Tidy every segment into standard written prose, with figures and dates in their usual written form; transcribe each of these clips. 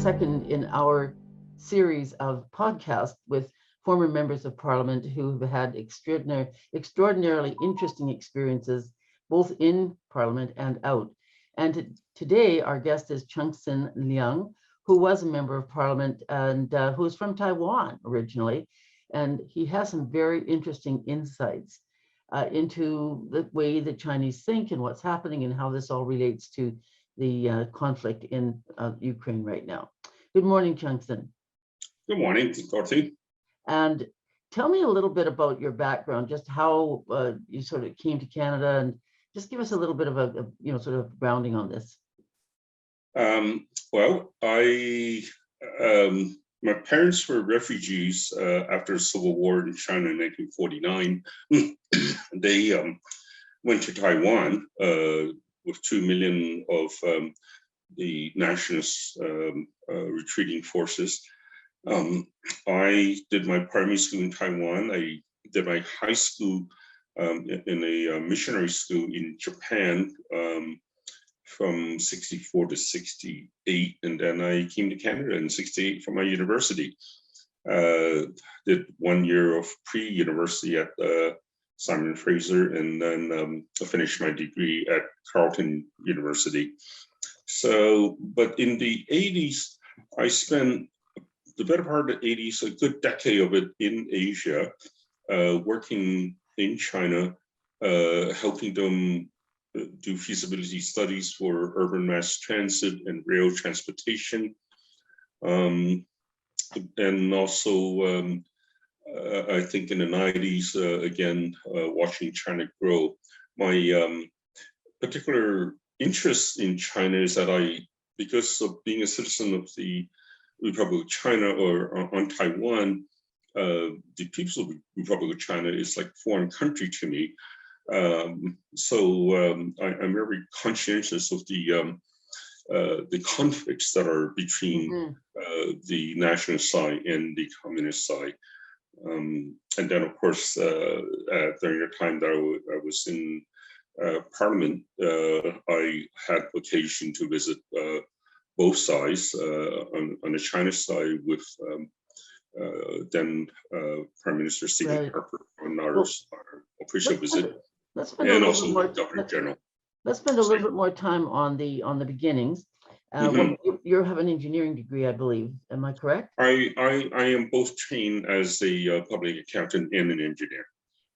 second in our series of podcasts with former members of parliament who have had extraordinarily interesting experiences, both in parliament and out. And today, our guest is Chungsen Leung, who was a member of parliament and who is from Taiwan originally. And he has some very interesting insights into the way the Chinese think and what's happening and how this all relates to the conflict in Ukraine right now. Good morning, Chungsen. Good morning, Dorothy. And tell me a little bit about your background, just how you sort of came to Canada, and just give us a little bit of a sort of grounding on this. Well, my parents were refugees after the Civil War in China in 1949. They went to Taiwan with 2 million of the nationalist retreating forces. I did my primary school in Taiwan. I did my high school in a missionary school in Japan from 64 to 68, and then I came to Canada in 68 for my university. Did 1 year of pre-university at Simon Fraser, and then I finished my degree at Carleton University. So, but in the 80s, I spent the better part of the 80s, a good decade of it in Asia, working in China, helping them do feasibility studies for urban mass transit and rail transportation. And also, I think in the 90s, again, watching China grow. My particular interest in China is that because of being a citizen of the Republic of China or on Taiwan, the People's Republic of China is like a foreign country to me. So I'm very conscientious of the conflicts that are between the nationalist side and the communist side. And then, of course, during the time that I was in Parliament, I had occasion to visit both sides. On the China side with then Prime Minister Stephen Harper on our official visit, and also the Governor General. Let's spend a little bit more time on the beginnings. Well, you have an engineering degree, I believe. Am I correct? I am both trained as a public accountant and an engineer.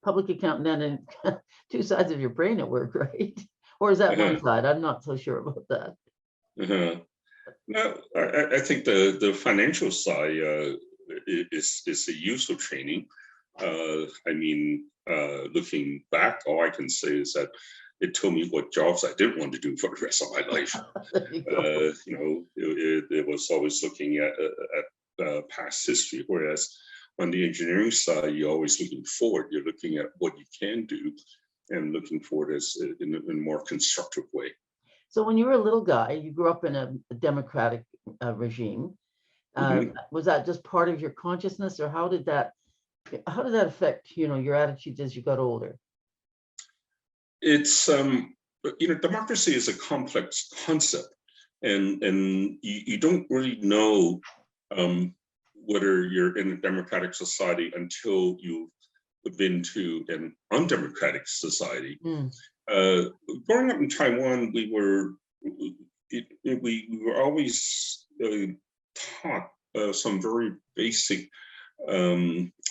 Public accountant and two sides of your brain at work, right? Or is that one side? I'm not so sure about that. No, I think the financial side is a useful training. I mean, looking back, all I can say is that it told me what jobs I didn't want to do for the rest of my life. It was always looking at past history, whereas on the engineering side, you're always looking forward. You're looking at what you can do and looking forward in a more constructive way. So when you were a little guy, you grew up in a democratic regime. Was that just part of your consciousness, or how did that affect your attitudes as you got older? It's democracy is a complex concept, and you don't really know whether you're in a democratic society until you've been to an undemocratic society. Growing up in Taiwan, we were always taught some very basic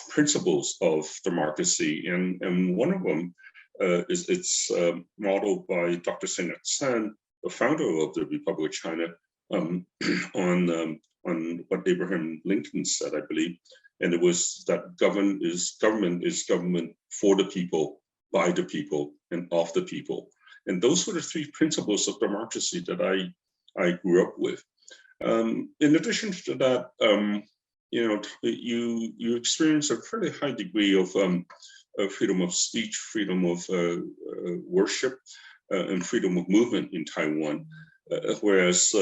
principles of democracy, and one of them is it's modeled by Dr. Sun Yat-sen, the founder of the Republic of China, on what Abraham Lincoln said, I believe, and it was that government is government for the people, by the people, and of the people. And those were the three principles of democracy that I grew up with. In addition to that, you experience a fairly high degree of freedom of speech, freedom of worship, and freedom of movement in Taiwan, whereas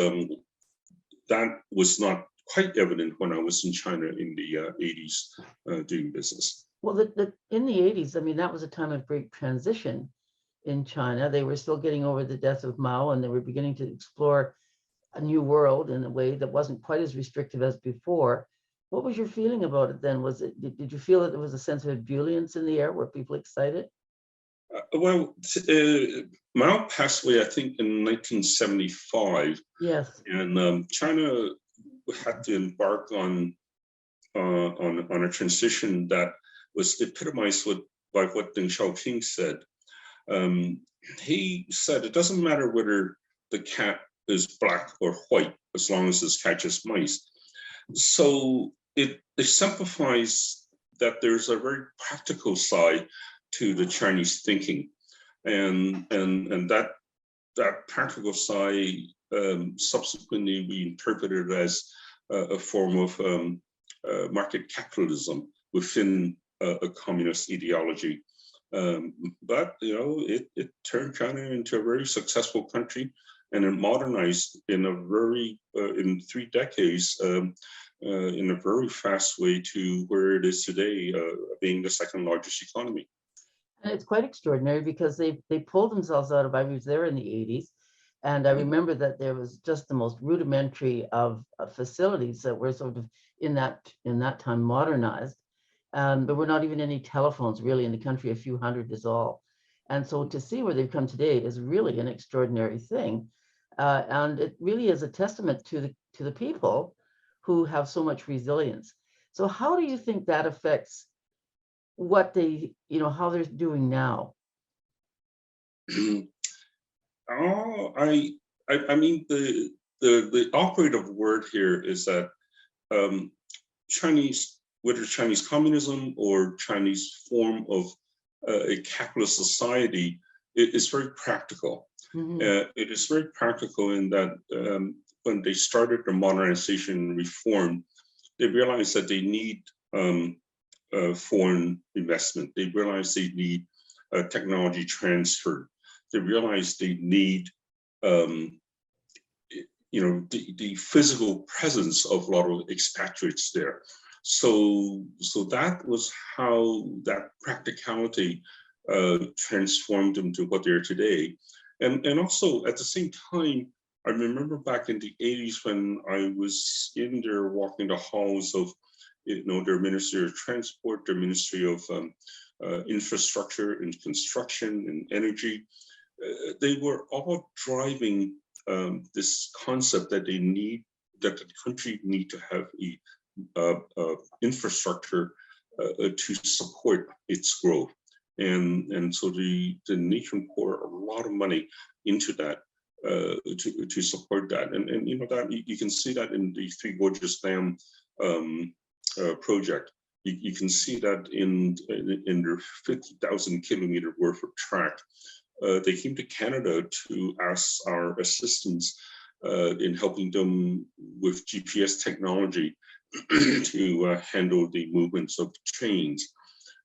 that was not quite evident when I was in China in the 80s doing business. Well, in the 80s, I mean, that was a time of great transition in China. They were still getting over the death of Mao, and they were beginning to explore a new world in a way that wasn't quite as restrictive as before. What was your feeling about it then? Did you feel that there was a sense of ebullience in the air? Were people excited? Well, Mao passed away, I think, in 1975, Yes. and China had to embark on a transition that was epitomized by what Deng Xiaoping said. Um, he said it doesn't matter whether the cat is black or white as long as it catches mice. So it exemplifies that there's a very practical side to the Chinese thinking, and that practical side subsequently we interpreted as a form of market capitalism within a communist ideology. But it turned China into a very successful country, and it modernized in a very in 3 decades in a very fast way to where it is today, being the second largest economy. And it's quite extraordinary because they pulled themselves out of, I was there in the 80s, and I remember that there was just the most rudimentary of facilities that were sort of in that time modernized. There were not even any telephones really in the country, a few hundred is all. And so to see where they've come today is really an extraordinary thing. And it really is a testament to the people who have so much resilience. So how do you think that affects what how they're doing now? Oh, I mean the operative word here is that Chinese, whether Chinese communism or Chinese form of a capitalist society, it is very practical. It is very practical in that when they started the modernization reform, they realized that they need foreign investment. They realized they need technology transfer. They realized they need the physical presence of a lot of expatriates there. So that was how that practicality transformed them to what they are today. And also at the same time, I remember back in the 80s when I was in there walking the halls of their Ministry of Transport, their Ministry of Infrastructure and Construction and Energy. They were all driving this concept that that the country need to have a infrastructure to support its growth, and so the nation poured a lot of money into that to support that, and that you can see that in the Three Gorges Dam project. You can see that in their 50,000 kilometer worth of track. They came to Canada to ask our assistance in helping them with GPS technology to handle the movements of trains.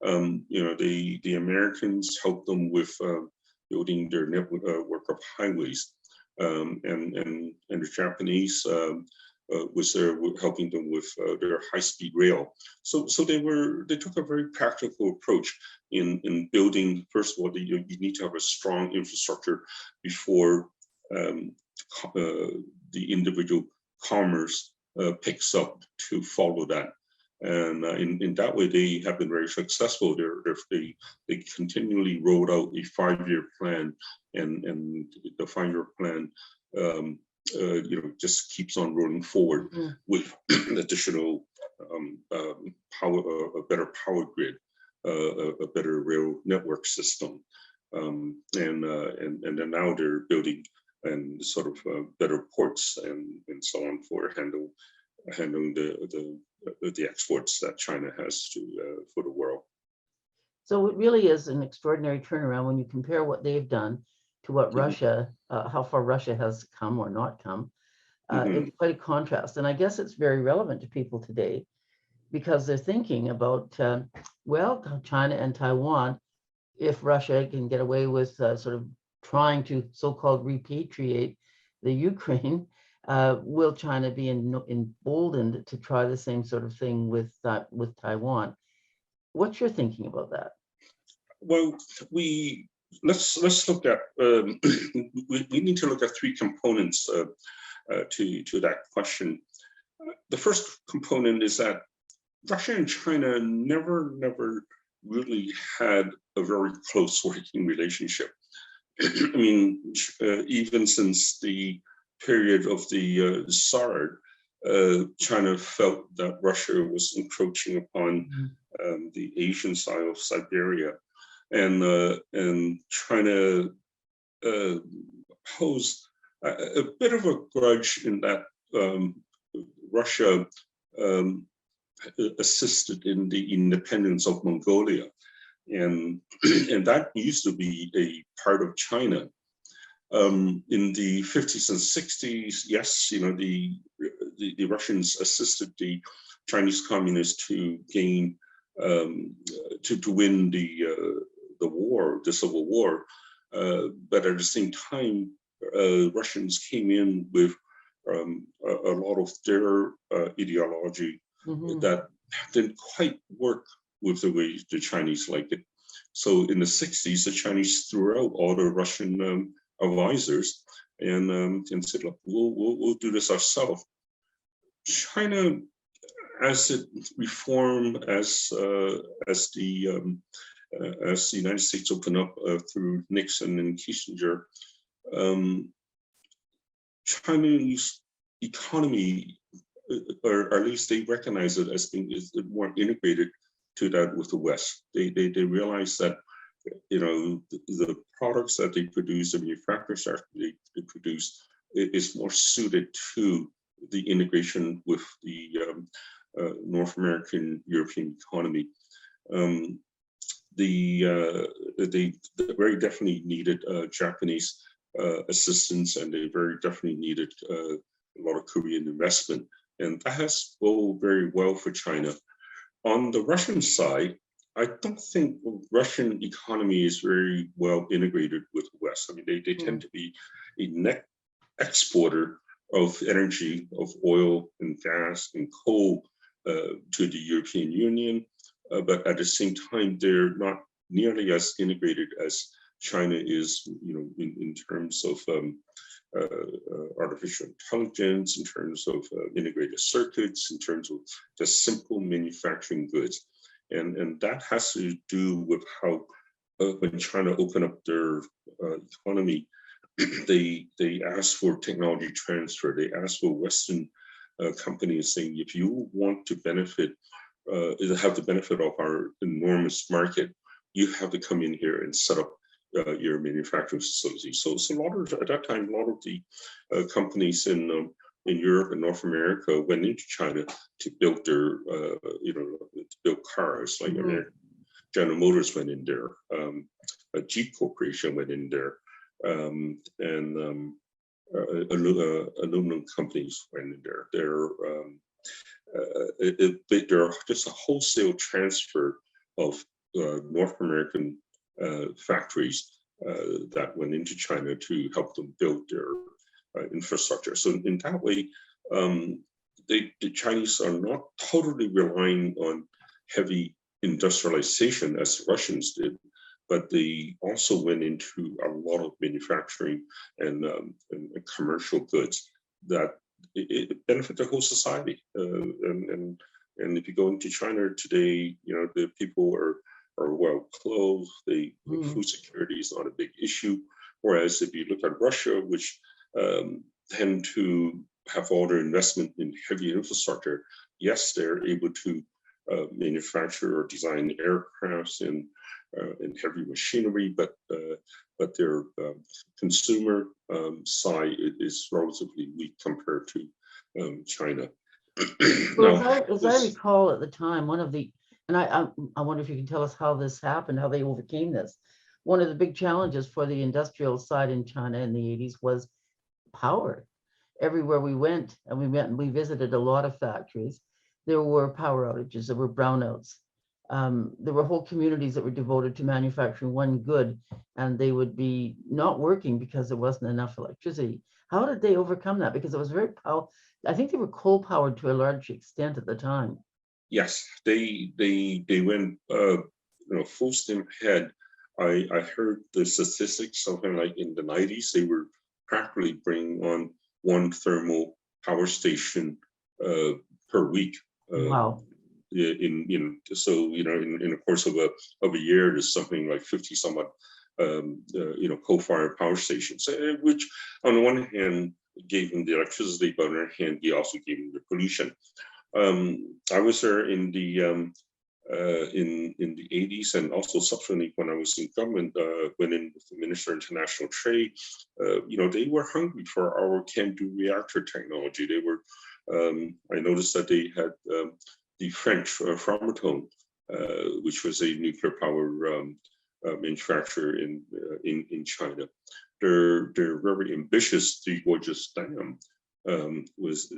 The Americans helped them with building their network of highways, and the Japanese was there helping them with their high-speed rail. So they took a very practical approach in building. First of all, you need to have a strong infrastructure before the individual commerce picks up to follow that. And in that way, they have been very successful. They continually rolled out a 5-year plan, and the 5-year plan just keeps on rolling forward with additional power, a better power grid, a better rail network system, and then now they're building and sort of better ports and so on for handling the exports that China has for the world. So it really is an extraordinary turnaround when you compare what they've done to what Russia, how far Russia has come or not come. It's quite a contrast. And I guess it's very relevant to people today because they're thinking about, China and Taiwan, if Russia can get away with sort of trying to so-called repatriate the Ukraine, will China be emboldened to try the same sort of thing with Taiwan? What's your thinking about that? Well, let's look at we need to look at 3 components to that question. The first component is that Russia and China never really had a very close working relationship. I mean, even since the period of the Tsar, China felt that Russia was encroaching upon the Asian side of Siberia, and China posed a bit of a grudge in that Russia assisted in the independence of Mongolia, and and that used to be a part of China. In the 50s and 60s, yes, the Russians assisted the Chinese communists to gain to win the war, the Civil War, but at the same time, Russians came in with a lot of their ideology that didn't quite work with the way the Chinese liked it. So in the 60s, the Chinese threw out all the Russian advisors and said, look, we'll do this ourselves. China, as it reformed, as the United States opened up through Nixon and Kissinger, Chinese economy, or at least they recognize it as being more integrated to that with the West. They realize that the products that they produce, the manufacturers that they produce, is more suited to the integration with the North American European economy. They very definitely needed Japanese assistance, and they very definitely needed a lot of Korean investment, and that has gone very well for China. On the Russian side, I don't think the Russian economy is very well integrated with the West. I mean, they tend to be a net exporter of energy, of oil and gas and coal to the European Union, but at the same time, they're not nearly as integrated as China is, in terms of artificial intelligence, in terms of integrated circuits, in terms of just simple manufacturing goods. And that has to do with how when China opened up their economy, they asked for technology transfer. They asked for Western companies saying, if you want to benefit, have the benefit of our enormous market, you have to come in here and set up your manufacturing facility. So at that time, a lot of the companies in Europe and North America went into China to build their, to build cars. Like General Motors went in there, Jeep Corporation went in there, and aluminum companies went in there. They're just a wholesale transfer of North American factories that went into China to help them build their infrastructure. So in that way, the Chinese are not totally relying on heavy industrialization as the Russians did, but they also went into a lot of manufacturing and commercial goods that it benefit the whole society. And if you go into China today, the people are well clothed. Food security is not a big issue. Whereas if you look at Russia, which tend to have all their investment in heavy infrastructure, yes, they're able to manufacture or design aircrafts and heavy machinery, but their consumer side is relatively weak compared to China. Well, as I recall at the time, one of the, and I wonder if you can tell us how this happened, how they overcame this. One of the big challenges for the industrial side in China in the 80s was power. Everywhere we went, and we visited a lot of factories, there were power outages, there were brownouts. There were whole communities that were devoted to manufacturing one good, and they would be not working because there wasn't enough electricity. How did they overcome that? Because it was very powerful. I think they were coal powered to a large extent at the time. Yes, they went full steam ahead. I heard the statistics, something like in the 90s, they were practically bringing on one thermal power station per week. Wow. In the course of a year, there's something like 50 some odd coal-fired power stations, which on the one hand gave them the electricity, but on the other hand, he also gave them the pollution. I was there in the 80s, and also subsequently when I was in government, went in with the Minister of International Trade. They were hungry for our CANDU reactor technology. They were. I noticed that they had the French Framatome, which was a nuclear power manufacturer in China. Their very ambitious Three Gorges Dam was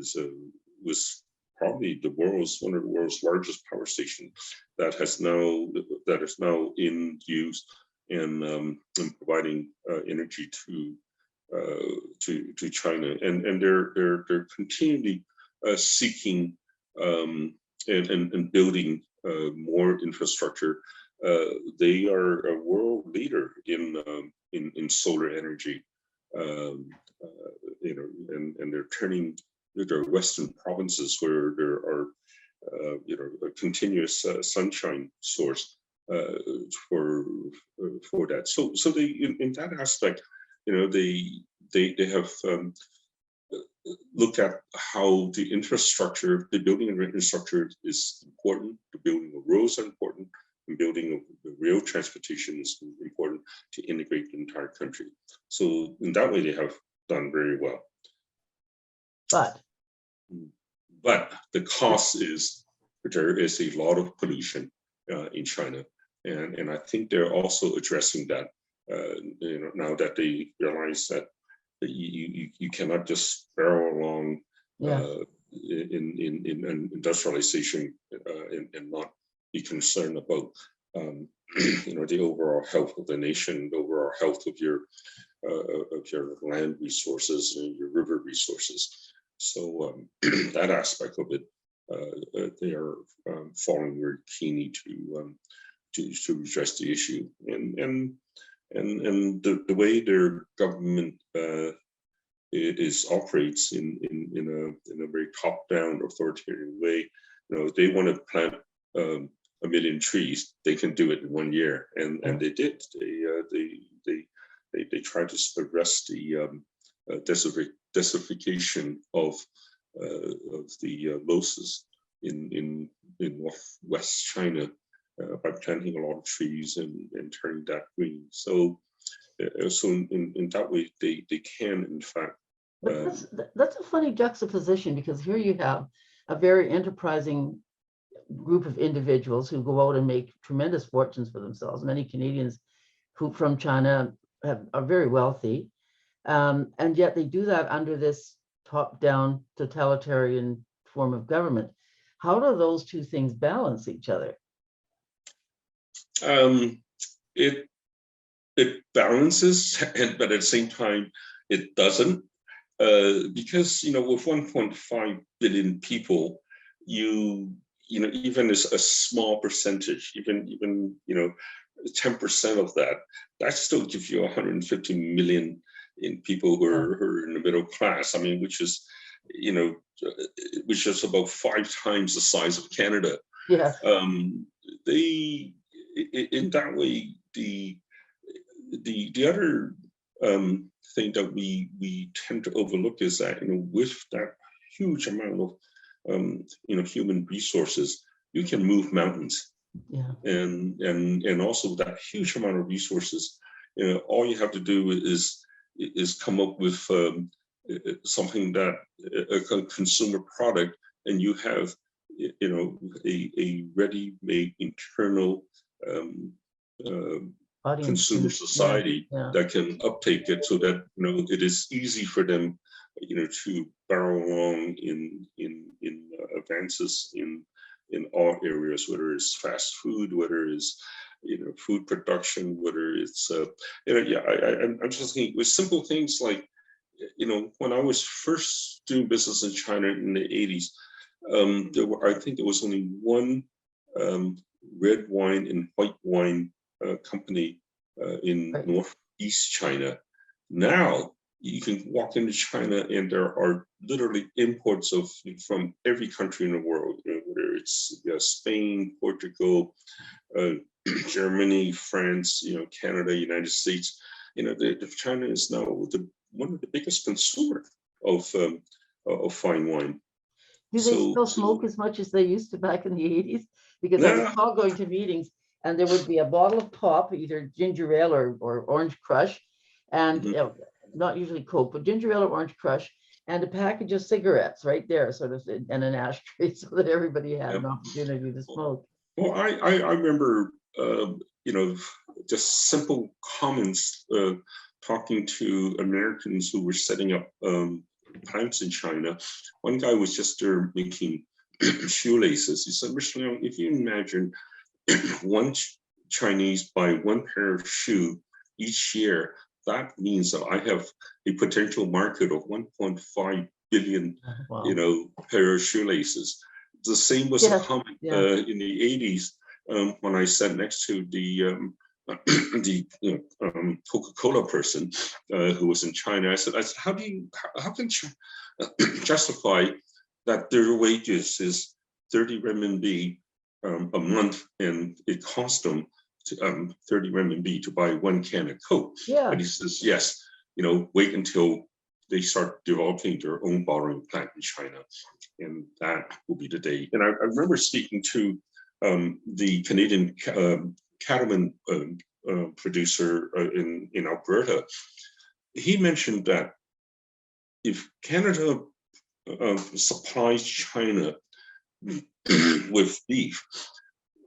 probably one of the world's largest power stations that is now in use and providing energy to China, and they're continually seeking and building more infrastructure. They are a world leader in solar energy, and they're turning their western provinces where there are a continuous sunshine source for that. So they in that aspect, they have look at how the building of infrastructure is important, the building of roads are important, and building of the rail transportation is important to integrate the entire country. So in that way, they have done very well. But the cost is there is a lot of pollution in China, and I think they're also addressing that. Now that they realize that you cannot just barrel along in industrialization and not be concerned about the overall health of the nation, the overall health of your land resources and your river resources. So that aspect of it, they are following very keenly to address the issue, and the way their government operates in a very top-down authoritarian way. They want to plant 1 million trees, they can do it in 1 year, and they did. They tried to arrest the desertification of the losses in northwest China by planting a lot of trees and turning that green. So in that way, they can, in fact. That's a funny juxtaposition, because here you have a very enterprising group of individuals who go out and make tremendous fortunes for themselves. Many Canadians who from China are very wealthy, and yet they do that under this top-down totalitarian form of government. How do those two things balance each other? It balances, but at the same time, it doesn't, because with 1.5 billion people, even as a small percentage, even 10% of that still gives you 150 million in people who are in the middle class. I mean, which is about 5 times the size of Canada. Yeah. In that way, the other thing that we tend to overlook is that with that huge amount of human resources, you can move mountains. Yeah. And also that huge amount of resources, all you have to do is come up with something that a consumer product, and you have a ready-made internal consumer society that can uptake it, so that it is easy for them to barrel along in advances in all areas, whether it's fast food, whether it's food production, whether it's I'm just thinking with simple things like when I was first doing business in China in the 80s, I think there was only one red wine and white wine company in northeast China. Now you can walk into China and there are literally imports of from every country in the world, whether it's Spain, Portugal, uh, Germany, France, Canada, United States. China is now one of the biggest consumer of fine wine. Do they still smoke as much as they used to back in the 80s? Because I Yeah, recall going to meetings and there would be a bottle of pop, either ginger ale or orange crush, and mhm. not usually Coke, but ginger ale or orange crush, and a package of cigarettes right there, sort of, and an ashtray so that everybody had Yeah. an opportunity to smoke. Well, I remember, just simple comments talking to Americans who were setting up plants in China. One guy was just there making shoelaces. He said, Mr. Leung, if you imagine one Chinese buy one pair of shoe each year, that means that I have a potential market of 1.5 billion, Wow. pair of shoelaces. The same was a Yes. comment Yeah. in the 80s when I sat next to the Coca-Cola person who was in China. I said, how can justify that their wages is 30 renminbi a month, and it cost them 30 renminbi to buy one can of Coke? Yeah. And he says, yes, wait until they start developing their own bottling plant in China, and that will be the day. And I remember speaking to the Canadian cattleman producer in Alberta. He mentioned that if Canada supplies China with beef,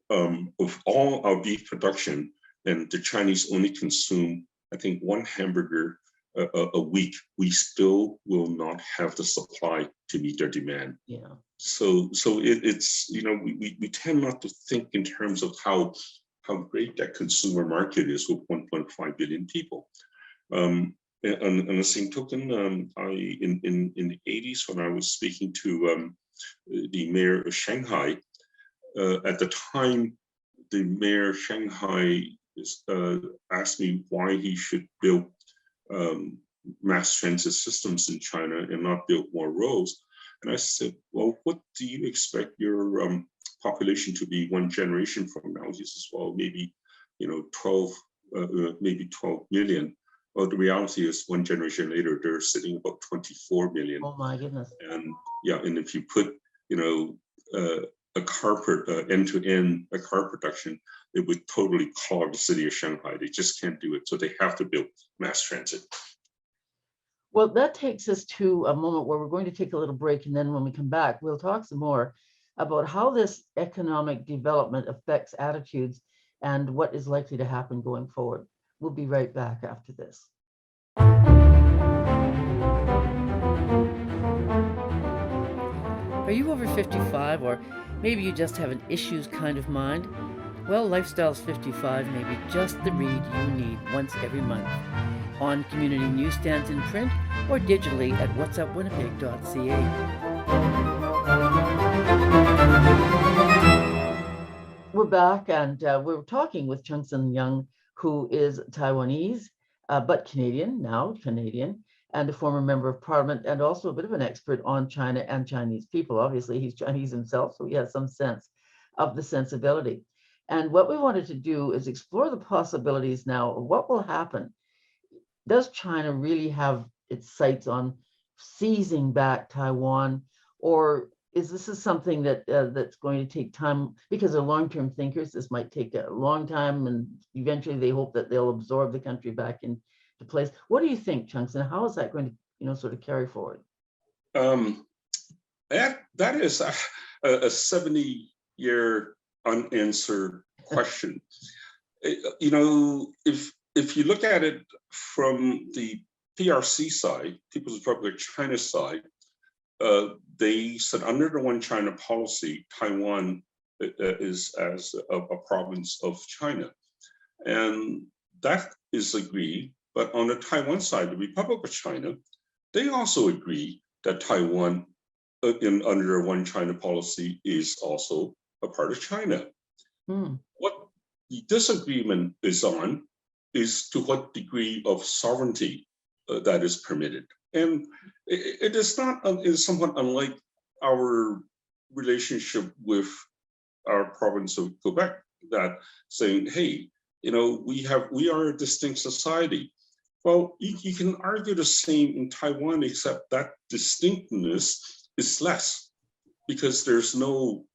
with all our beef production, and the Chinese only consume, I think, one hamburger a week, we still will not have the supply to meet their demand. Yeah. So it's we tend not to think in terms of how great that consumer market is with 1.5 billion people. And on the same token, in the 80s, when I was speaking to the mayor of Shanghai, at the time, the mayor of Shanghai asked me why he should build mass transit systems in China and not build more roads. And I said, well, what do you expect your population to be one generation from now? He says, well, maybe 12 million. Well, the reality is one generation later, they're sitting about 24 million. Oh my goodness. And and if you put, a car end-to-end a car production, it would totally clog the city of Shanghai. They just can't do it. So they have to build mass transit. Well, that takes us to a moment where we're going to take a little break. And then when we come back, we'll talk some more about how this economic development affects attitudes and what is likely to happen going forward. We'll be right back after this. Are you over 55, or maybe you just have an issues kind of mind? Well, Lifestyles 55 may be just the read you need once every month, on community newsstands in print or digitally at whatsupwinnipeg.ca. We're back, and we're talking with Chungsen Leung, who is Taiwanese, but Canadian, and a former member of parliament, and also a bit of an expert on China and Chinese people. Obviously, he's Chinese himself, so he has some sense of the sensibility. And what we wanted to do is explore the possibilities now of what will happen. Does China really have its sights on seizing back Taiwan, or is this something that that's going to take time? Because they're long-term thinkers, this might take a long time, and eventually they hope that they'll absorb the country back into place. What do you think, Chungsen? How is that going to, sort of carry forward? That is a 70-year unanswered question. If you look at it from the PRC side, People's Republic of China side, they said under the One China policy, Taiwan is as a province of China. And that is agreed. But on the Taiwan side, the Republic of China, they also agree that Taiwan, under the One China policy, is also a part of China. What the disagreement is on is to what degree of sovereignty that is permitted. And it is not, it is somewhat unlike our relationship with our province of Quebec, that saying, hey, we are a distinct society. Well, you can argue the same in Taiwan, except that distinctness is less because there's no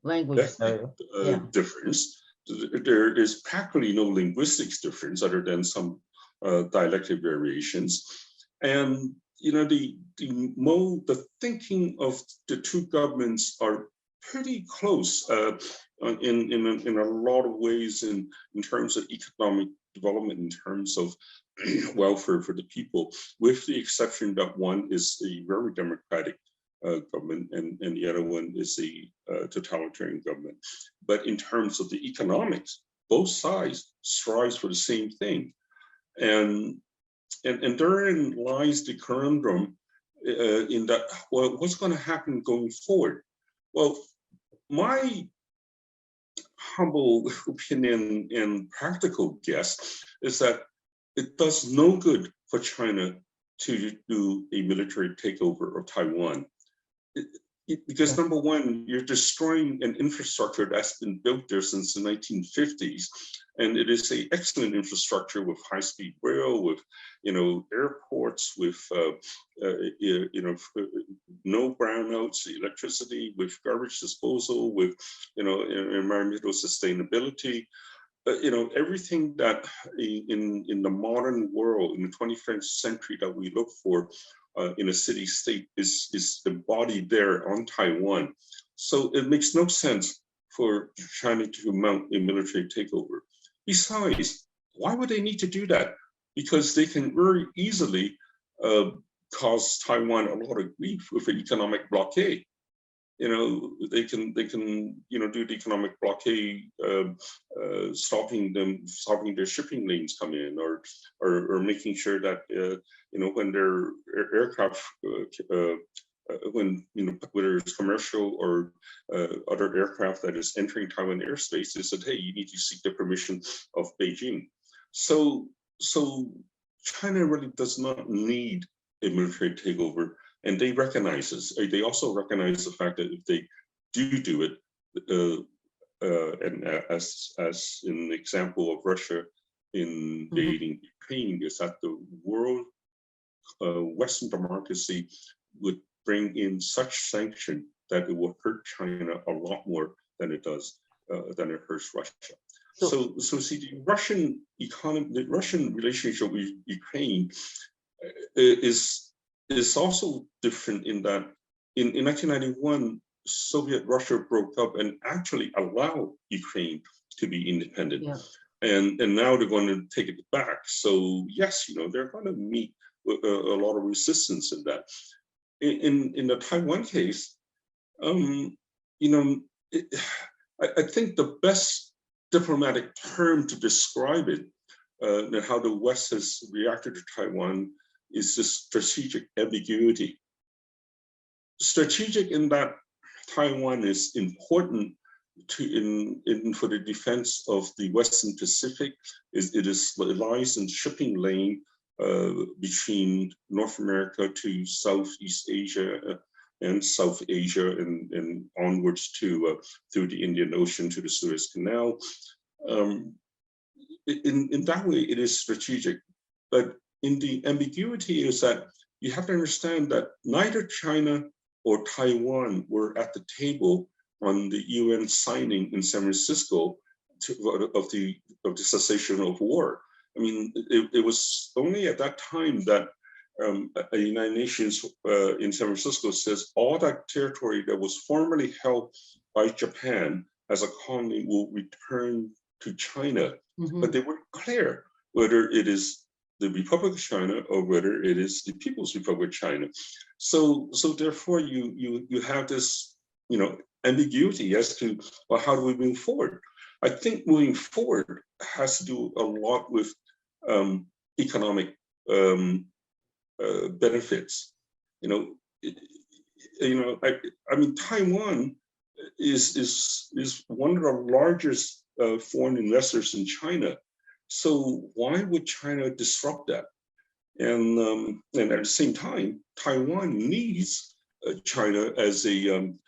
Language ethnic barrier. Yeah. difference. There is practically no linguistics difference other than some dialectic variations. And the thinking of the two governments are pretty close in a lot of ways in terms of economic development, in terms of welfare for the people, with the exception that one is a very democratic government and the other one is a totalitarian government. But in terms of the economics, both sides strive for the same thing. And therein lies the conundrum in that, well, what's going to happen going forward? Well, my humble opinion and practical guess is that it does no good for China to do a military takeover of Taiwan. Because number one, you're destroying an infrastructure that's been built there since the 1950s, and it is an excellent infrastructure with high-speed rail, with airports, with no brownouts, electricity, with garbage disposal, with environmental sustainability. Everything that in the modern world, in the 21st century, that we look for in a city-state is embodied there on Taiwan. So it makes no sense for China to mount a military takeover. Besides, why would they need to do that? Because they can very easily cause Taiwan a lot of grief with an economic blockade. They can do the economic blockade, stopping their shipping lanes come in, or making sure that when their aircraft whether it's commercial or other aircraft that is entering Taiwan airspace, they said, hey, you need to seek the permission of Beijing. So China really does not need a military takeover. And they also recognize the fact that if they do it, and as in the example of Russia invading Ukraine, is that the world, Western democracy would bring in such sanction that it will hurt China a lot more than it hurts Russia. So see, the Russian economy, the Russian relationship with Ukraine is also different in that in 1991, Soviet Russia broke up and actually allowed Ukraine to be independent. Yeah. And now they're going to take it back. So yes, they're going to meet a lot of resistance in that. In the Taiwan case, I think the best diplomatic term to describe it and how the West has reacted to Taiwan is this strategic ambiguity. Strategic in that Taiwan is important for the defense of the Western Pacific. It lies in shipping lane between North America to Southeast Asia and South Asia and onwards to through the Indian Ocean to the Suez Canal. In that way, it is strategic, but in the ambiguity is that you have to understand that neither China or Taiwan were at the table on the UN signing in San Francisco of the cessation of war. I mean, it was only at that time that the United Nations in San Francisco says all that territory that was formerly held by Japan as a colony will return to China. Mm-hmm. But they weren't clear whether it is the Republic of China or whether it is the People's Republic of China. So therefore you have this ambiguity as to, well, how do we move forward? I think moving forward has to do a lot with economic benefits. I mean, Taiwan is one of the largest foreign investors in China. So why would China disrupt that? and at the same time, Taiwan needs China as an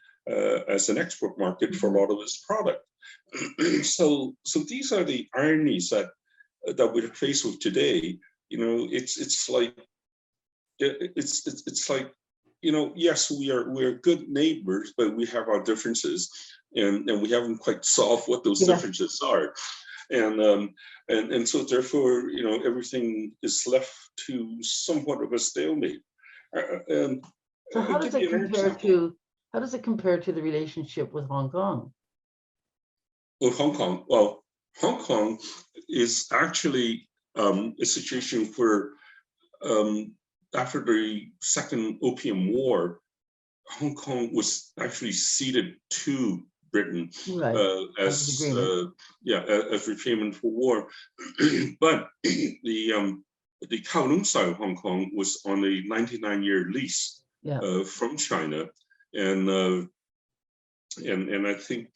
export market for a lot of its product. So these are the ironies that we're faced with today. It's like yes, we're good neighbors, but we have our differences, and we haven't quite solved what those Yeah. differences are. And so therefore, everything is left to somewhat of a stalemate. So how I'll does give it you an compare example. to the relationship with Hong Kong? With Hong Kong, well, Hong Kong is actually a situation where after the Second Opium War, Hong Kong was actually ceded to Britain Right. As an as agreement. as repayment for war. But the Kowloon side of Hong Kong was on a 99-year lease Yeah. from China, and I think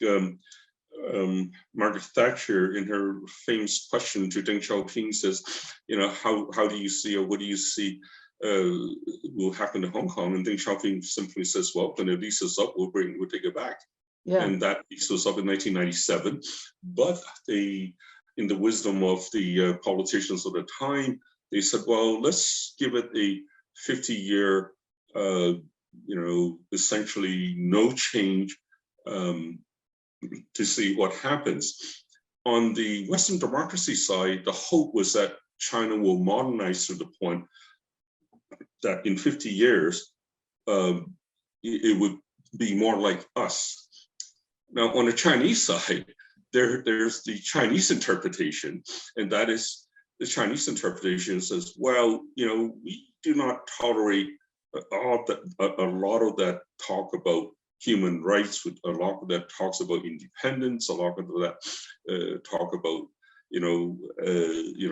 Margaret Thatcher, in her famous question to Deng Xiaoping, says, how do you see, or what do you see will happen to Hong Kong? And Deng Xiaoping simply says, well, when the lease is up, we'll take it back. Yeah. And that lease was up in 1997. But in the wisdom of the politicians of the time, they said, well, let's give it a 50-year, essentially no change, to see what happens. On the Western democracy side, the hope was that China will modernize to the point that in 50 years, it would be more like us. Now, on the Chinese side, there's the Chinese interpretation, and that is the Chinese interpretation says, well, we do not tolerate a lot of that talk about human rights, with a lot of that talks about independence, a lot of that talk about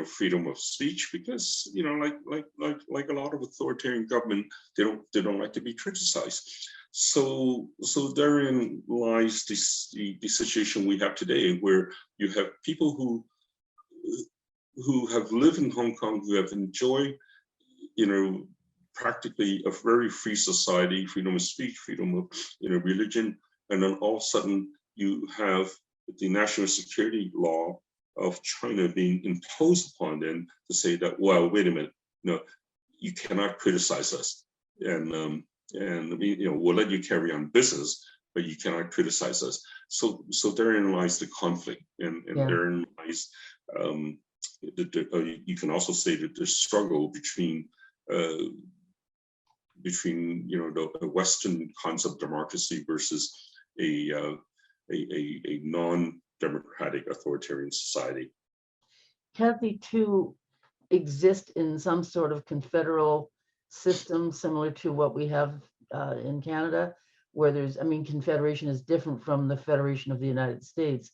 freedom of speech, because like a lot of authoritarian government, they don't like to be criticized. So therein lies the situation we have today, where you have people who have lived in Hong Kong, who have enjoyed practically a very free society, freedom of speech, freedom of religion, and then all of a sudden you have the national security law of China being imposed upon them to say that, well, wait a minute, you cannot criticize us, and we'll let you carry on business, but you cannot criticize us. So therein lies the conflict, and therein lies you can also say that the struggle between the Western concept of democracy versus a non-democratic authoritarian society. Can't the two exist in some sort of confederal system similar to what we have in Canada, where confederation is different from the Federation of the United States.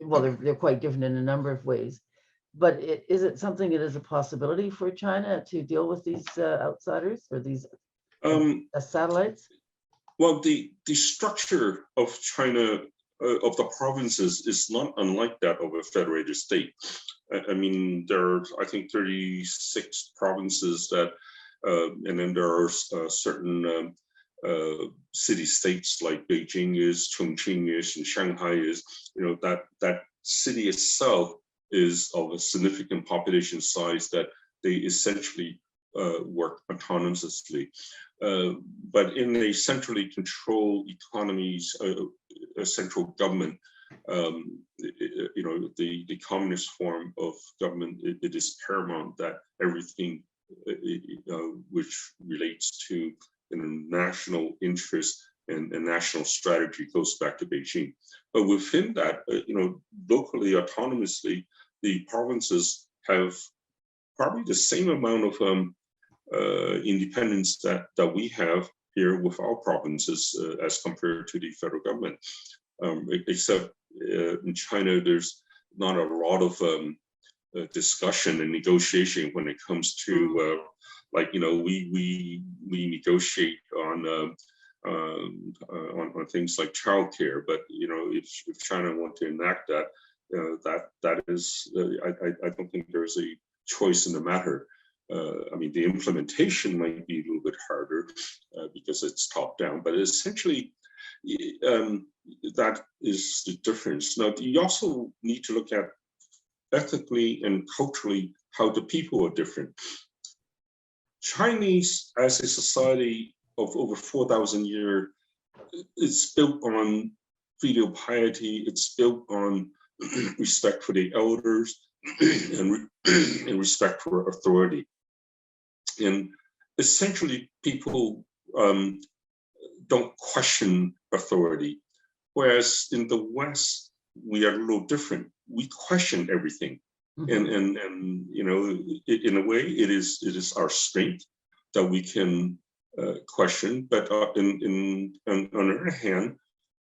Well, they're quite different in a number of ways. But is it something that is a possibility for China to deal with these outsiders, or these satellites? Well, the structure of China, of the provinces, is not unlike that of a federated state. I mean, there are, I think, 36 provinces and then there are certain city-states like Beijing is, Chungsen is, and Shanghai is. That city itself is of a significant population size that they essentially work autonomously. But in a centrally controlled economies, a central government, the communist form of government, it is paramount that everything which relates to national interest and national strategy goes back to Beijing. But within that, locally, autonomously, the provinces have probably the same amount of independence that we have here with our provinces as compared to the federal government. Except in China, there's not a lot of discussion and negotiation when it comes to we negotiate on things like childcare, but if China want to enact that, that is I don't think there's a choice in the matter. I mean, the implementation might be a little bit harder because it's top down, but essentially that is the difference. Now, you also need to look at ethically and culturally how the people are different. Chinese, as a society of over 4,000 years, it's built on filial piety. It's built on respect for the elders and respect for authority. And essentially, people don't question authority, whereas in the West we are a little different. We question everything, and you know, in a way, it is our strength that we can question. But on the other hand,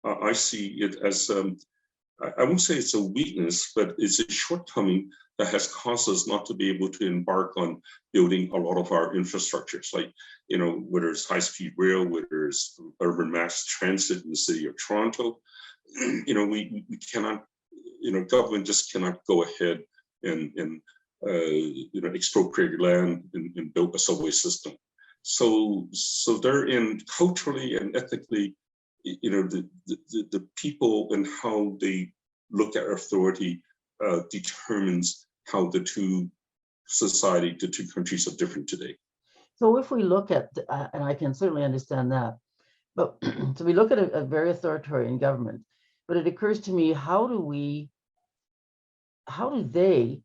I see it as I won't say it's a weakness, but it's a shortcoming that has caused us not to be able to embark on building a lot of our infrastructures, like, you know, whether it's high-speed rail, whether it's urban mass transit in the city of Toronto. You know, we cannot, you know, government just cannot go ahead and you know, expropriate land and build a subway system. So therein, culturally and ethically, you know, the people and how they look at authority determines how the two countries are different today. So if we look at, and I can certainly understand that, but so we look at a very authoritarian government, but it occurs to me, how do they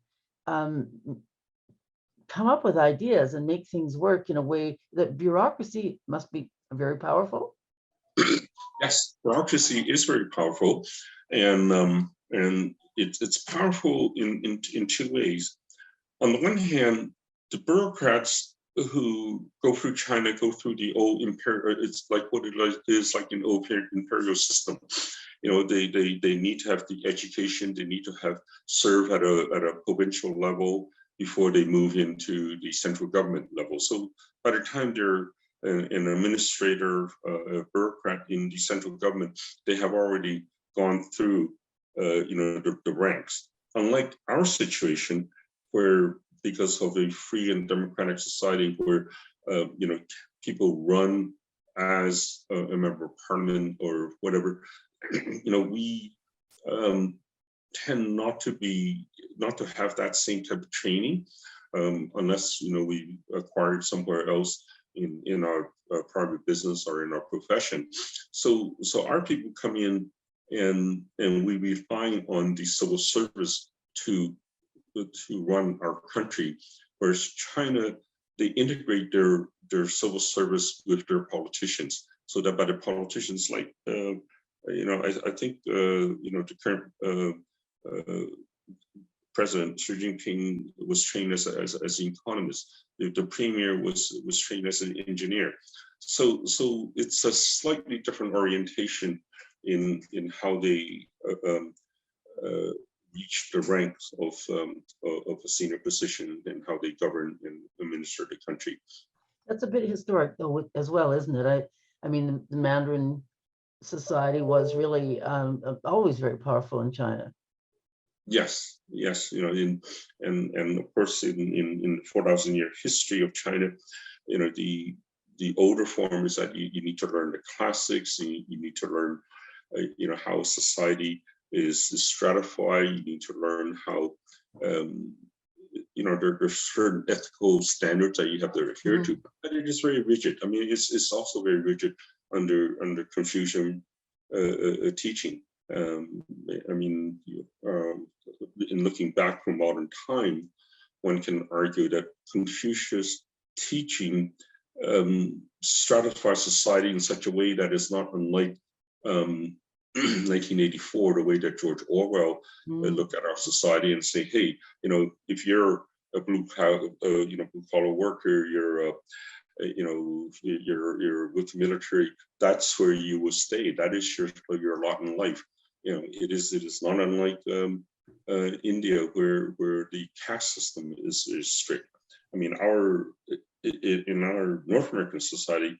come up with ideas and make things work in a way that bureaucracy must be very powerful? Yes, bureaucracy is very powerful, and it's powerful in two ways. On the one hand, the bureaucrats who go through China go through the old imperial. It's like what it is like an old imperial system. You know, they need to have the education. They need to have serve at a provincial level before they move into the central government level. So by the time they're an administrator, a bureaucrat in the central government, they have already gone through, you know, the ranks. Unlike our situation, where because of a free and democratic society, where you know, people run as a member of parliament or whatever, you know, we tend not to have that same type of training, unless, you know, we acquired somewhere else in our private business or in our profession. So our people come in and we rely on the civil service to run our country, whereas China, they integrate their civil service with their politicians, so that by the politicians, like you know, I think you know, the current President Xi Jinping was trained as an economist. The premier was trained as an engineer. So it's a slightly different orientation in how they reach the ranks of a senior position and how they govern and administer the country. That's a bit historic, though, as well, isn't it? I mean, the Mandarin society was really always very powerful in China. Yes, you know, and of course in 4,000-year history of China, you know, the older form is that you need to learn the classics. You need to learn, you know, how society is stratified. You need to learn how, you know, there's certain ethical standards that you have to adhere to, but it is very rigid. I mean, it's also very rigid under Confucian teaching. I mean, in looking back from modern time, one can argue that Confucius teaching stratifies society in such a way that is not unlike 1984, the way that George Orwell looked at our society and say, hey, you know, if you're a blue collar worker, you're you know, you're with the military, that's where you will stay. That is your lot in life. You know, it is not unlike India, where the caste system is strict. I mean, in our North American society,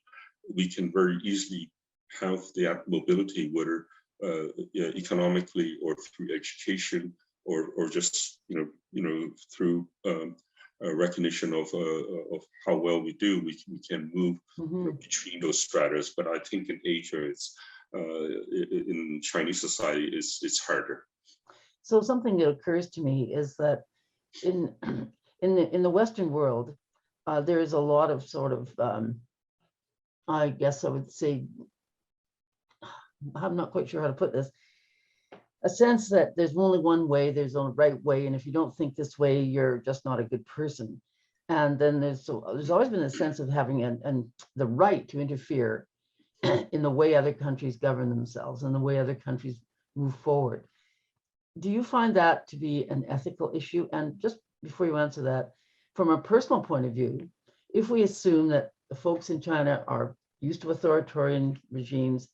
we can very easily have the mobility, whether economically or through education or just you know through recognition of how well we do, we can move between those stratas. But I think in Asia, it's in Chinese society, it's harder. So something that occurs to me is that in in the Western world, there is a lot of sort of, I guess I would say, I'm not quite sure how to put this, a sense that there's only one way, there's only right way, and if you don't think this way, you're just not a good person. And then there's always been a sense of having the right to interfere in the way other countries govern themselves and the way other countries move forward. Do you find that to be an ethical issue? And just before you answer that, from a personal point of view, if we assume that the folks in China are used to authoritarian regimes,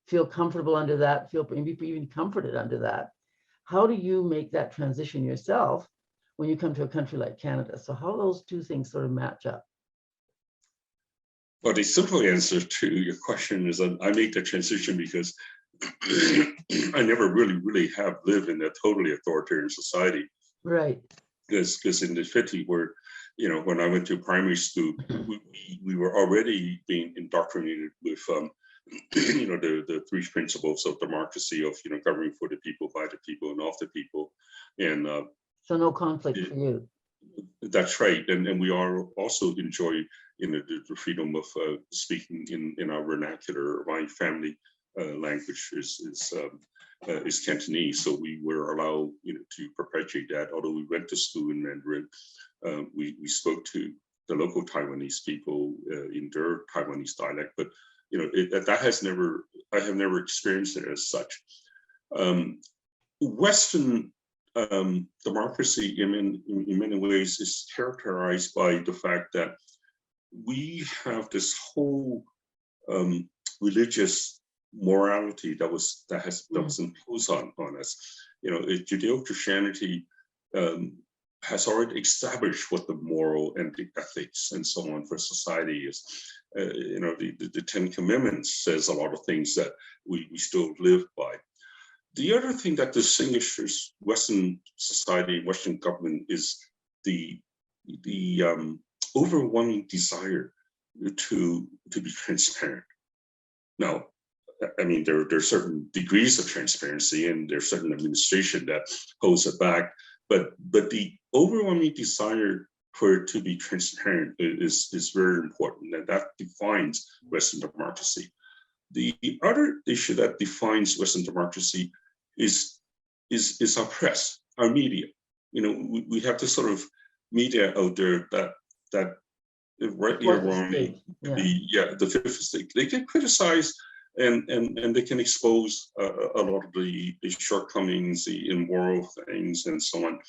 feel comfortable under that, feel maybe even comforted under that, how do you make that transition yourself when you come to a country like Canada? So how those two things sort of match up? Well, the simple answer to your question is I make the transition because I never really have lived in a totally authoritarian society. Right. Because in the 50s, where, when I went to primary school, we were already being indoctrinated with, the three principles of democracy, of, governing for the people, by the people, and of the people. And so no conflict for you. That's right. And we are also enjoy, the freedom of speaking in our vernacular. My family language is Cantonese, so we were allowed, to perpetuate that. Although we went to school in Mandarin, we spoke to the local Taiwanese people in their Taiwanese dialect. But I have never experienced it as such. Western democracy, in many ways, is characterized by the fact that we have this whole religious morality that was imposed on us. Judeo-Christianity has already established what the moral and the ethics and so on for society is. The Ten Commandments says a lot of things that we still live by. The other thing that distinguishes Western society, Western government, is the overwhelming desire to be transparent. Now, I mean, there are certain degrees of transparency, and there's certain administration that holds it back. But the overwhelming desire for it to be transparent is very important, and that defines Western democracy. The other issue that defines Western democracy is our press, our media. We have this sort of media out there that rightly or wrongly, the fifth estate, they can criticize and they can expose a lot of the shortcomings, the immoral things, and so on.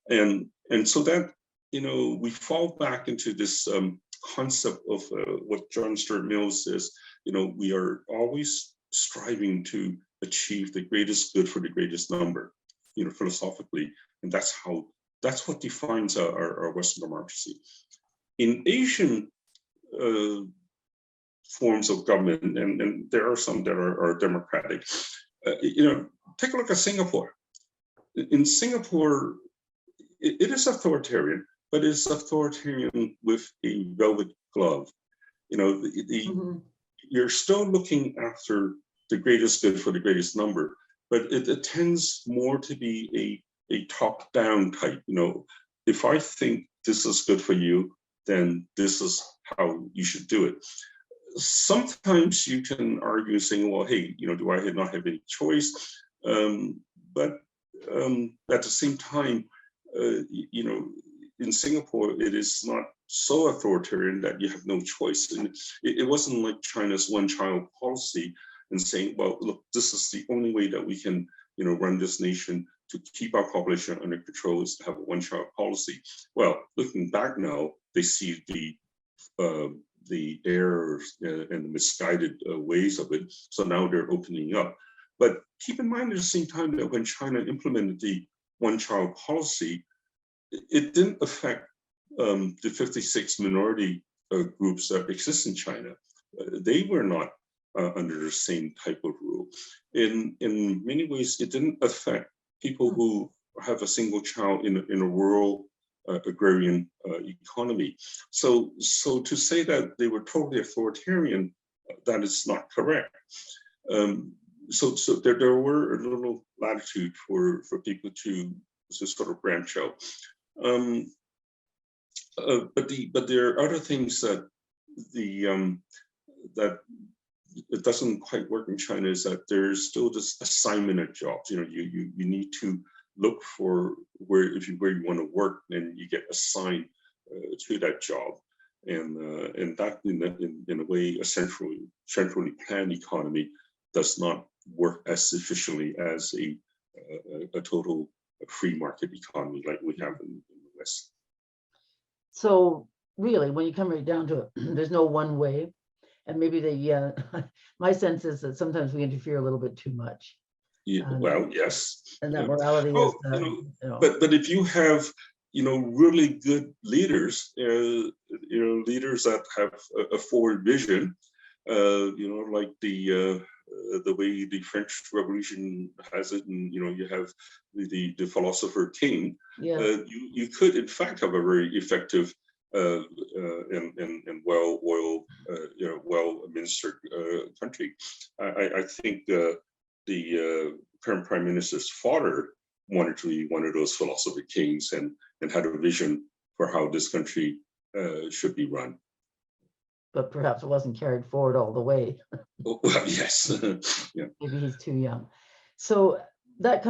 And so that, we fall back into this concept of what John Stuart Mill says, we are always striving to achieve the greatest good for the greatest number, philosophically. And that's what defines our Western democracy. In Asian forms of government, and there are some that are democratic, take a look at Singapore. In Singapore, it is authoritarian, but it's authoritarian with a velvet glove. You're still looking after the greatest good for the greatest number, but it tends more to be a top-down type. If I think this is good for you, then this is how you should do it. Sometimes you can argue saying, well, hey, do I not have any choice? But at the same time, in Singapore, it is not so authoritarian that you have no choice. And it wasn't like China's one-child policy and saying, well, look, this is the only way that we can, run this nation to keep our population under control, is to have a one-child policy. Well, looking back now, they see the errors and the misguided ways of it. So now they're opening up. But keep in mind at the same time that when China implemented the one-child policy, it didn't affect the 56 minority groups that exist in China. They were not under the same type of rule. In many ways, it didn't affect people who have a single child in a rural agrarian economy. So to say that they were totally authoritarian, that is not correct. So there were a little latitude for people to sort of branch out. But there are other things that that it doesn't quite work in China, is that there's still this assignment of jobs. You know, you need to look for where you want to work, and you get assigned to that job, and that in a way, a centrally planned economy does not work as efficiently as a total free market economy like we have in the West. So really, when you come right down to it, there's no one way. And maybe my sense is that sometimes we interfere a little bit too much. Yeah, well, yes. And that Yeah. morality is, But if you have, really good leaders, leaders that have a forward vision, like the way the French Revolution has it, and you have the philosopher King. yeah. You could in fact have a very effective and well-oiled, well-administered country. I think the current prime minister's father wanted to be one of those philosopher kings, and had a vision for how this country should be run. But perhaps it wasn't carried forward all the way. Oh, well, yes. Yeah. Maybe he's too young. So that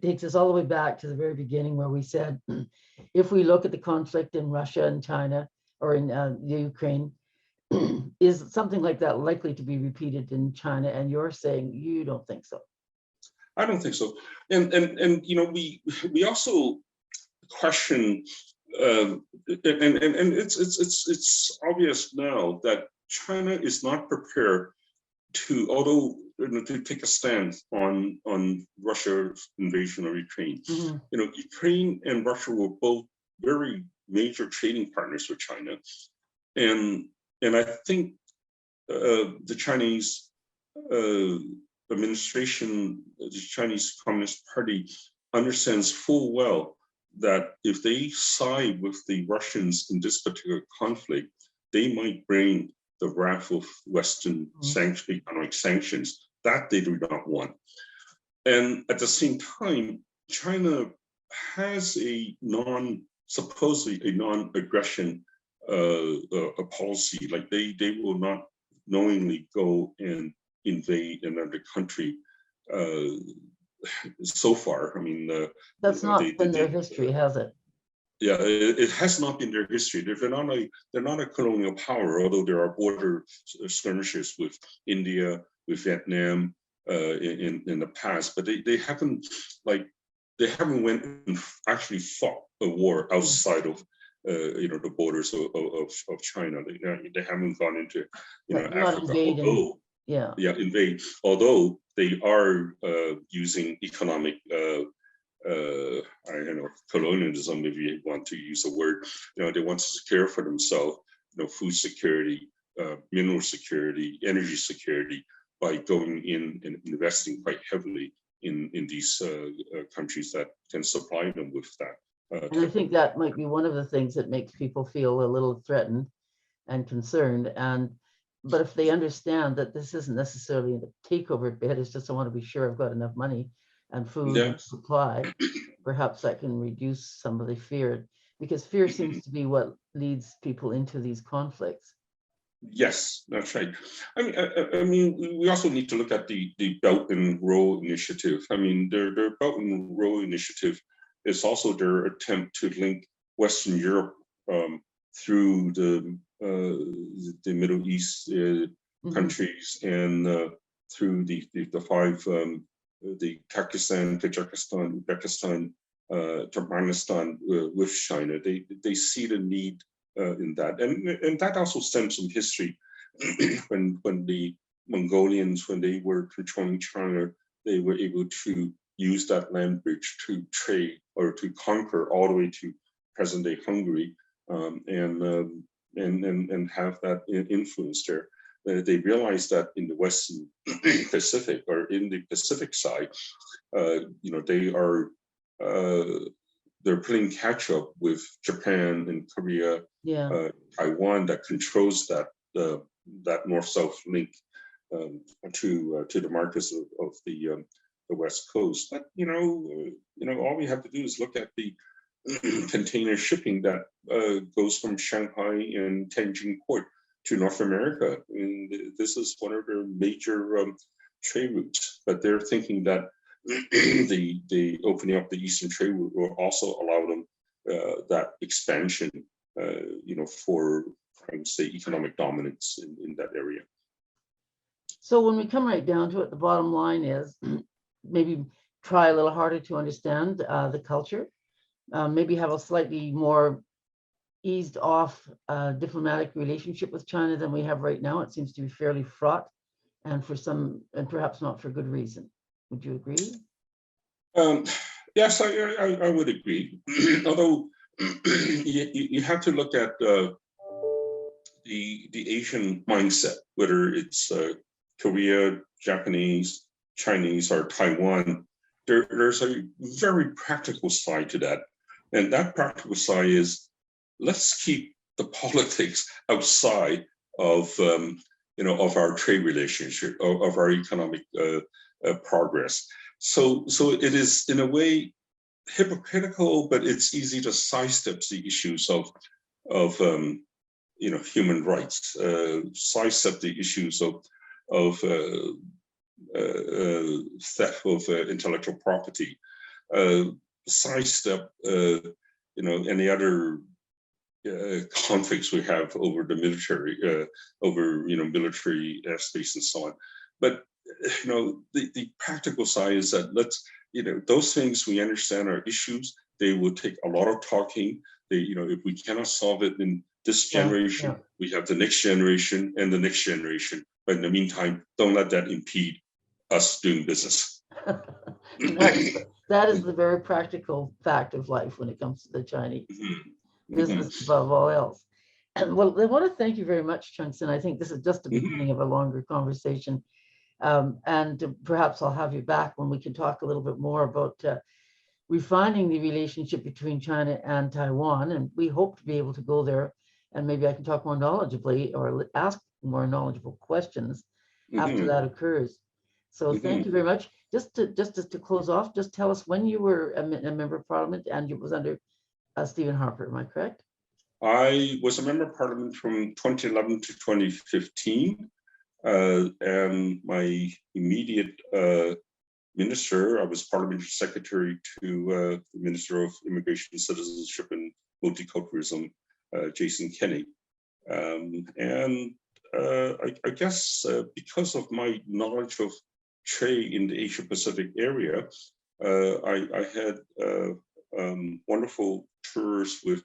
takes us all the way back to the very beginning, where we said, if we look at the conflict in Russia and China, or in the Ukraine, is something like that likely to be repeated in China? And you're saying you don't think so. I don't think so. And we also question, and it's obvious now that China is not prepared to, although to take a stand on Russia's invasion of Ukraine. Mm-hmm. Ukraine and Russia were both very major trading partners with China, and I think the Chinese administration, the Chinese Communist Party, understands full well that if they side with the Russians in this particular conflict, they might bring the wrath of Western economic sanctions that they do not want. And at the same time, China has supposedly a non-aggression policy. Like they will not knowingly go and invade another country. So far, I mean, that's not been their history, has it? Yeah, it has not been their history. They're not a colonial power, although there are border skirmishes with India, with Vietnam in the past. But they haven't went and actually fought a war outside of the borders of China. They haven't gone into Africa, although invade. Although they are using economic. Colonialism, if you want to use a word, they want to secure for themselves, food security, mineral security, energy security, by going in and investing quite heavily in these countries that can supply them with that. And I think that might be one of the things that makes people feel a little threatened and concerned. But if they understand that this isn't necessarily a takeover bid, it's just I want to be sure I've got enough money and food and supply, perhaps that can reduce some of the fear, because fear seems to be what leads people into these conflicts. Yes, that's right. I mean, we also need to look at the Belt and Road Initiative. I mean, their Belt and Road Initiative is also their attempt to link Western Europe through the Middle East countries, and through the five. The Pakistan, Tajikistan, Uzbekistan, Turkmenistan with China. They see the need in that, and that also stems from history. when the Mongolians, when they were controlling China, they were able to use that land bridge to trade or to conquer all the way to present-day Hungary, and have that influence there. They realized that in the Western Pacific, or in the Pacific side, they are they're playing catch up with Japan and Korea, Taiwan, that controls that north-south link to the markets of the West Coast. But all we have to do is look at the container shipping that goes from Shanghai and Tianjin port to North America. And this is one of their major trade routes. But they're thinking that the opening up the eastern trade route will also allow them that expansion, for, I would say, economic dominance in that area. So when we come right down to it, the bottom line is maybe try a little harder to understand the culture, maybe have a slightly more eased off diplomatic relationship with China than we have right now. It seems to be fairly fraught, and perhaps not for good reason. Would you agree? Yes, I would agree. Although you have to look at the Asian mindset, whether it's Korea, Japanese, Chinese, or Taiwan. There's a very practical side to that, and that practical side is, let's keep the politics outside of of our trade relationship, of our economic progress. So it is in a way hypocritical, but it's easy to sidestep the issues of human rights, sidestep the issues of theft of intellectual property, sidestep any other conflicts we have over the military, military airspace and so on. But the practical side is that those things, we understand are issues. They will take a lot of talking. If we cannot solve it in this generation, we have the next generation and the next generation. But in the meantime, don't let that impede us doing business. That is the very practical fact of life when it comes to the Chinese. Business above all else. And well, I want to thank you very much, Chungsen. I think this is just the beginning of a longer conversation. And perhaps I'll have you back when we can talk a little bit more about refining the relationship between China and Taiwan. And we hope to be able to go there, and maybe I can talk more knowledgeably or ask more knowledgeable questions after that occurs. So thank you very much. Just to close off, just tell us when you were a member of Parliament, and it was under Stephen Harper, am I correct? I was a member of Parliament from 2011 to 2015. And my immediate minister, I was parliamentary secretary to the Minister of Immigration, Citizenship and Multiculturalism, Jason Kenney. I guess because of my knowledge of trade in the Asia Pacific area, I had wonderful tours with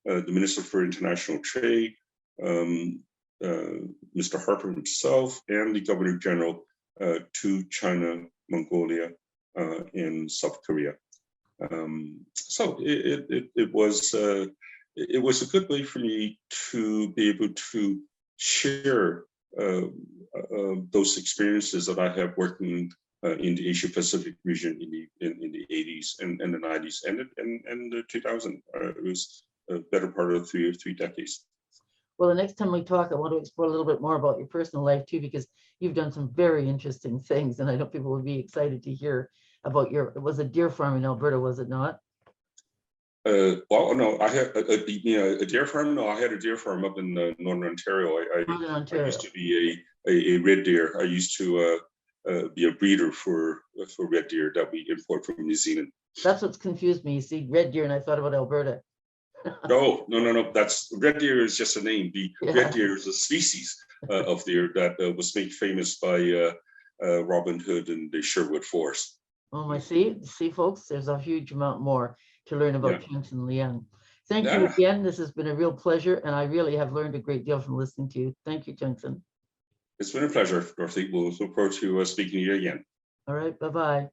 the Minister for International Trade, Mr. Harper himself, and the Governor General to China, Mongolia, and South Korea. So it was a good way for me to be able to share those experiences that I have working in the Asia Pacific region in the 80s and the 90s and the 2000s. It was a better part of three decades. Well, the next time we talk, I want to explore a little bit more about your personal life too, because you've done some very interesting things, and I know people would be excited to hear about it was a deer farm in Alberta, was it not? Well, no, I had a deer farm. No, I had a deer farm up in Northern Ontario. I used to be a red deer. I used to be a breeder for red deer that we import from New Zealand. That's what's confused me. You see red deer, and I thought about Alberta. No. That's red deer is just a name. The red deer is a species of deer that was made famous by Robin Hood and the Sherwood Forest. Oh, I see, folks. There's a huge amount more to learn about Chungsen Leung. Thank you again. This has been a real pleasure, and I really have learned a great deal from listening to you. Thank you, Chungsen. It's been a pleasure, Dorothy. We'll look forward to speaking to you again. All right. Bye-bye.